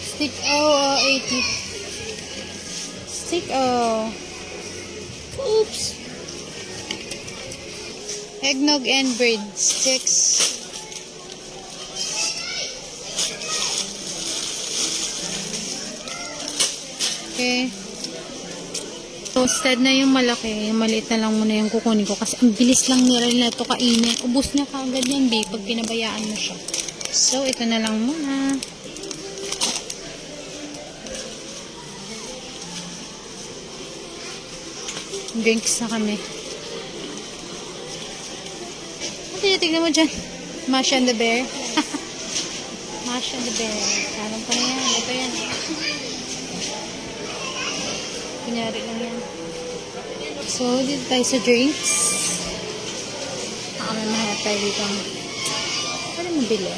Stick O, 80. Stick O. Oops. Eggnog and breadsticks. Okay. Toasted na yung malaki. Yung maliit na lang muna yung kukunin ko. Kasi ang bilis lang nila ito kainin. Ubus na kagad yan, babe, pag pinabayaan mo siya. So, ito na lang muna. Drinks na kami. Ano tinitignan mo dyan? Masha and the Bear. Masha and the Bear. Alam ko na yan. Ito yan. Kunyari lang yan. So, dito tayo sa drinks. May mahanap tayo dito. Ano mabili?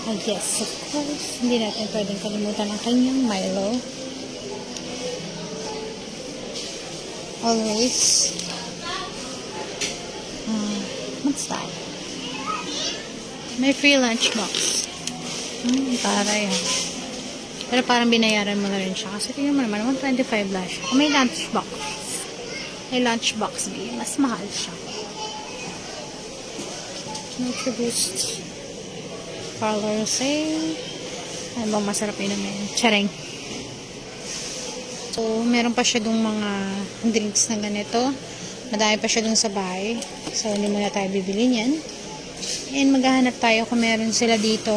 Oh yes, of course. Hindi natin pwedeng kalimutan ang kanyang Milo. Always. What's that? May free lunch box. Para yan. Pero parang binayaran mo na rin siya. Kasi tingnan mo naman, 125 lang siya. Kung may lunch box. May lunch box, mas mahal siya. NutriBoost. Parlor sale. Ano bang masarap yun naman? Charing. So, meron pa siya dong mga drinks na ganito. Madami pa siya dong sa bahay. So, hindi muna tayo bibili niyan. And maghahanap tayo kung meron sila dito